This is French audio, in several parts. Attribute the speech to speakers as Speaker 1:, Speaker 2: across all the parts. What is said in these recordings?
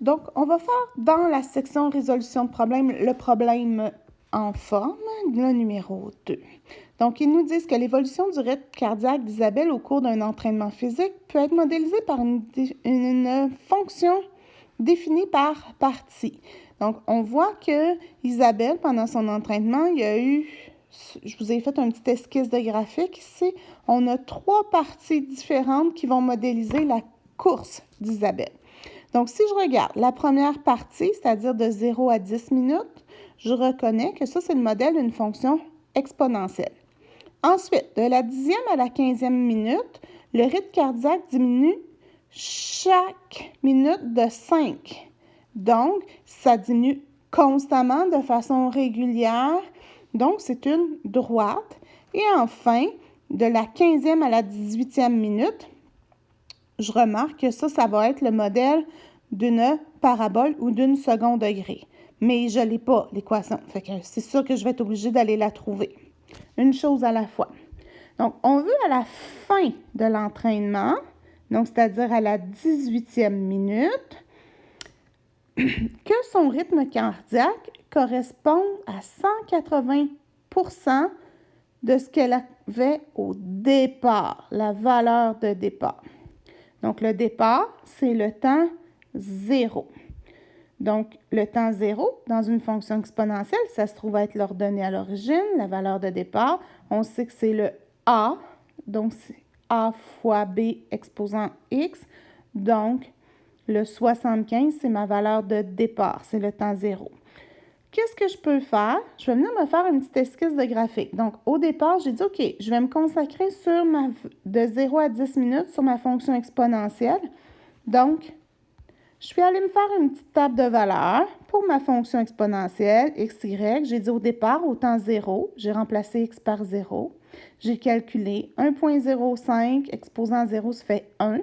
Speaker 1: Donc, on va faire dans la section résolution de problème le problème en forme, le numéro 2. Donc, ils nous disent que l'évolution du rythme cardiaque d'Isabelle au cours d'un entraînement physique peut être modélisée par une fonction définie par partie. Donc, on voit que Isabelle, pendant son entraînement, il y a eu, je vous ai fait un petit esquisse de graphique ici, on a 3 parties différentes qui vont modéliser la course d'Isabelle. Donc, si je regarde la première partie, c'est-à-dire de 0 à 10 minutes, je reconnais que ça, c'est le modèle d'une fonction exponentielle. Ensuite, de la 10e à la 15e minute, le rythme cardiaque diminue chaque minute de 5. Donc, ça diminue constamment de façon régulière. Donc, c'est une droite. Et enfin, de la 15e à la 18e minute, je remarque que ça va être le modèle d'une parabole ou d'une second degré. Mais je ne l'ai pas, l'équation. Fait que c'est sûr que je vais être obligée d'aller la trouver. Une chose à la fois. Donc, on veut à la fin de l'entraînement, donc c'est-à-dire à la 18e minute, que son rythme cardiaque corresponde à 180% de ce qu'elle avait au départ, la valeur de départ. Donc, le départ, c'est le temps 0. Donc, le temps 0, dans une fonction exponentielle, ça se trouve être l'ordonnée à l'origine, la valeur de départ. On sait que c'est le A, donc c'est A fois B exposant X. Donc, le 75, c'est ma valeur de départ, c'est le temps 0. Qu'est-ce que je peux faire? Je vais venir me faire une petite esquisse de graphique. Donc, au départ, j'ai dit, OK, je vais me consacrer sur de 0 à 10 minutes sur ma fonction exponentielle. Donc, je suis allée me faire une petite table de valeurs pour ma fonction exponentielle, x, y. J'ai dit au départ, au temps 0, j'ai remplacé x par 0. J'ai calculé 1,05 exposant 0, ça fait 1.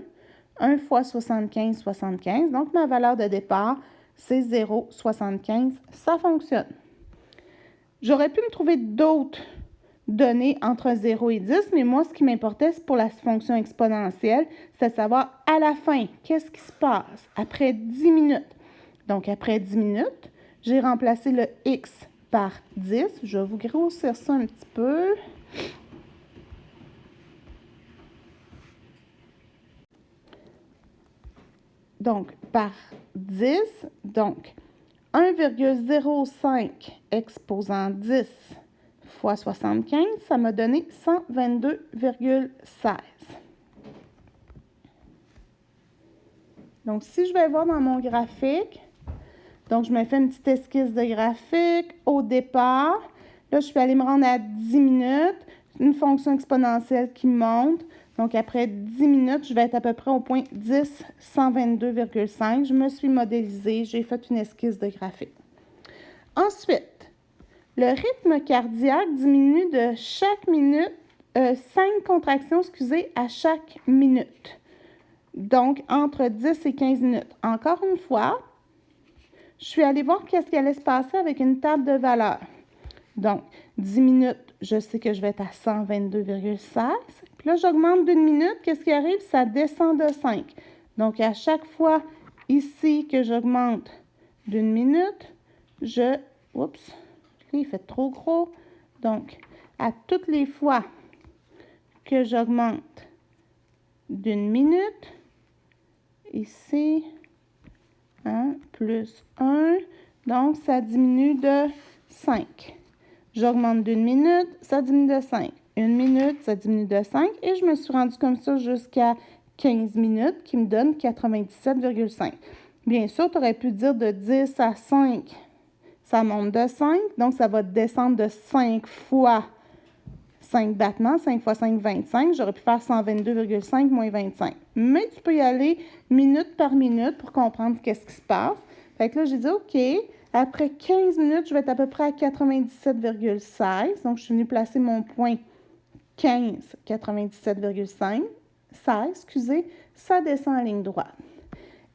Speaker 1: 1 fois 75, 75. Donc, ma valeur de départ, c'est 0,75. Ça fonctionne. J'aurais pu me trouver d'autres données entre 0 et 10, mais moi, ce qui m'importait, c'est pour la fonction exponentielle, c'est de savoir à la fin, qu'est-ce qui se passe après 10 minutes. Donc, après 10 minutes, j'ai remplacé le x par 10. Je vais vous grossir ça un petit peu. Donc, par 10, donc 1,05 exposant 10 fois 75, ça m'a donné 122,16. Donc, si je vais voir dans mon graphique, donc je me fais une petite esquisse de graphique au départ. Là, je suis allée me rendre à 10 minutes, une fonction exponentielle qui monte. Donc, après 10 minutes, je vais être à peu près au point 10, 122,5. Je me suis modélisée, j'ai fait une esquisse de graphique. Ensuite, le rythme cardiaque diminue de chaque minute, 5 contractions, à chaque minute. Donc, entre 10 et 15 minutes. Encore une fois, je suis allée voir qu'est-ce qui allait se passer avec une table de valeurs. Donc, 10 minutes, je sais que je vais être à 122,16. Puis là, j'augmente d'une minute. Qu'est-ce qui arrive? Ça descend de 5. Donc, à chaque fois ici que j'augmente d'une minute, oups, il fait trop gros. Donc, à toutes les fois que j'augmente d'une minute, ici, plus 1, donc ça diminue de 5. J'augmente d'une minute, ça diminue de 5. Une minute, ça diminue de 5. Et je me suis rendue comme ça jusqu'à 15 minutes, qui me donne 97,5. Bien sûr, tu aurais pu dire de 10 à 5, ça monte de 5. Donc, ça va descendre de 5 fois 5 battements. 5 fois 5, 25. J'aurais pu faire 122,5 moins 25. Mais tu peux y aller minute par minute pour comprendre qu'est-ce qui se passe. Fait que là, j'ai dit, OK, après 15 minutes, je vais être à peu près à 97,16. Donc, je suis venue placer mon point 15, 97,5. 16, excusez, ça descend en ligne droite.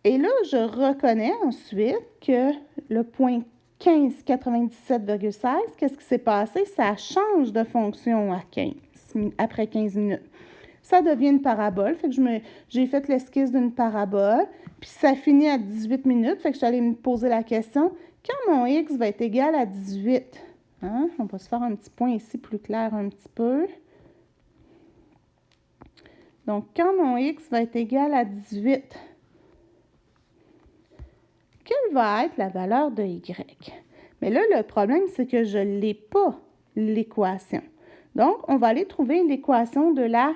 Speaker 1: Et là, je reconnais ensuite que le point 15, 97,16, qu'est-ce qui s'est passé? Ça change de fonction après 15 minutes. ça devient une parabole. Fait que j'ai fait l'esquisse d'une parabole, puis ça finit à 18 minutes. Fait que je suis allée me poser la question, quand mon x va être égal à 18, hein? On va se faire un petit point ici plus clair un petit peu. Donc, quand mon x va être égal à 18, quelle va être la valeur de y? Mais là, le problème, c'est que je ne l'ai pas, l'équation. Donc, on va aller trouver l'équation de la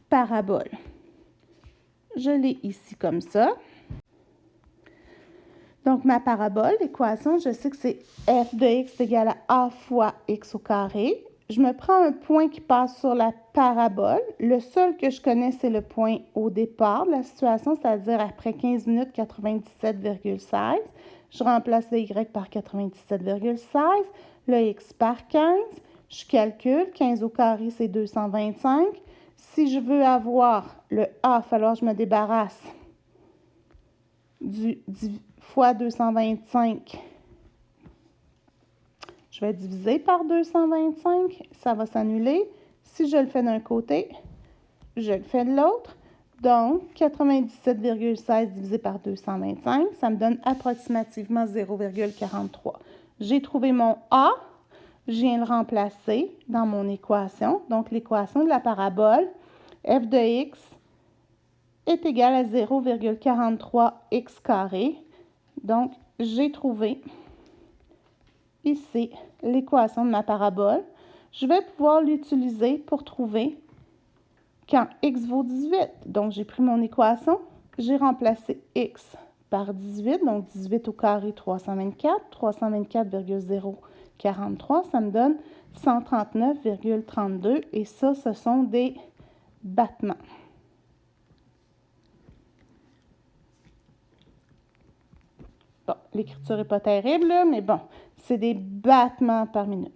Speaker 1: parabole. Je l'ai ici comme ça. Donc, ma parabole, l'équation, je sais que c'est f de x égale à a fois x au carré. Je me prends un point qui passe sur la parabole. Le seul que je connais, c'est le point au départ de la situation, c'est-à-dire après 15 minutes, 97,16. Je remplace le y par 97,16, le x par 15. Je calcule, 15 au carré, c'est 225. Si je veux avoir le a, il va falloir que je me débarrasse du fois 225. Je vais diviser par 225, ça va s'annuler. Si je le fais d'un côté, je le fais de l'autre. Donc, 97,16 divisé par 225, ça me donne approximativement 0,43. J'ai trouvé mon A, je viens le remplacer dans mon équation. Donc, l'équation de la parabole, f de x est égale à 0,43 x carré. Donc, j'ai trouvé ici l'équation de ma parabole. Je vais pouvoir l'utiliser pour trouver quand x vaut 18. Donc, j'ai pris mon équation, j'ai remplacé x par 18, donc 18 au carré, 324. 324,043, ça me donne 139,32. Et ça, ce sont des battements. Bon, l'écriture n'est pas terrible, là, mais bon, c'est des battements par minute.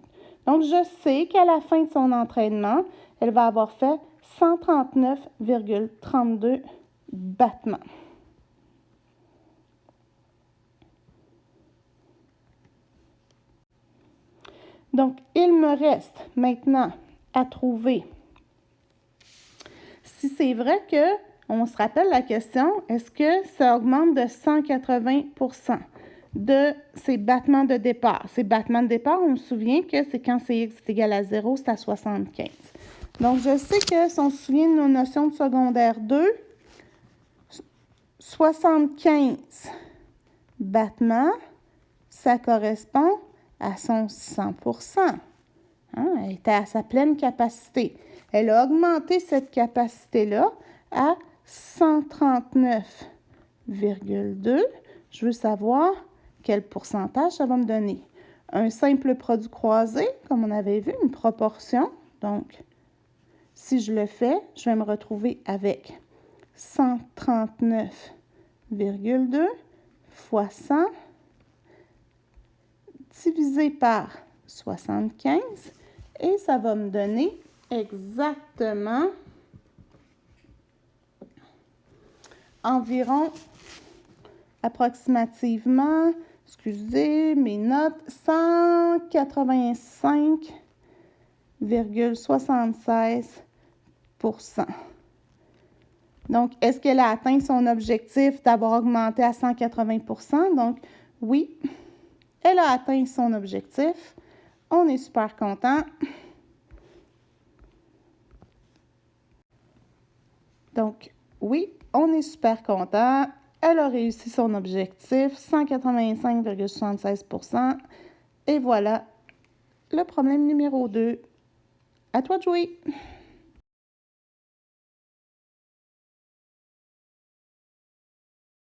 Speaker 1: Donc, je sais qu'à la fin de son entraînement, elle va avoir fait 139,32 battements. Donc, il me reste maintenant à trouver si c'est vrai que, on se rappelle la question, est-ce que ça augmente de 180% de ces battements de départ? Ces battements de départ, on se souvient que c'est quand c'est x est égal à 0, c'est à 75. Donc, je sais que si on se souvient de nos notions de secondaire 2, 75 battements, ça correspond à son 100%. Hein? Elle était à sa pleine capacité. Elle a augmenté cette capacité-là à 139,2. Je veux savoir quel pourcentage ça va me donner. Un simple produit croisé, comme on avait vu, une proportion. Donc, si je le fais, je vais me retrouver avec 139,2 fois 100 divisé par 75 et ça va me donner exactement environ, approximativement, excusez mes notes, 185,76%. Donc, est-ce qu'elle a atteint son objectif d'avoir augmenté à 180%? Donc, oui, elle a atteint son objectif. On est super content. Donc, oui, on est super content. Elle a réussi son objectif, 185,76%. Et voilà le problème numéro 2. À toi de jouer!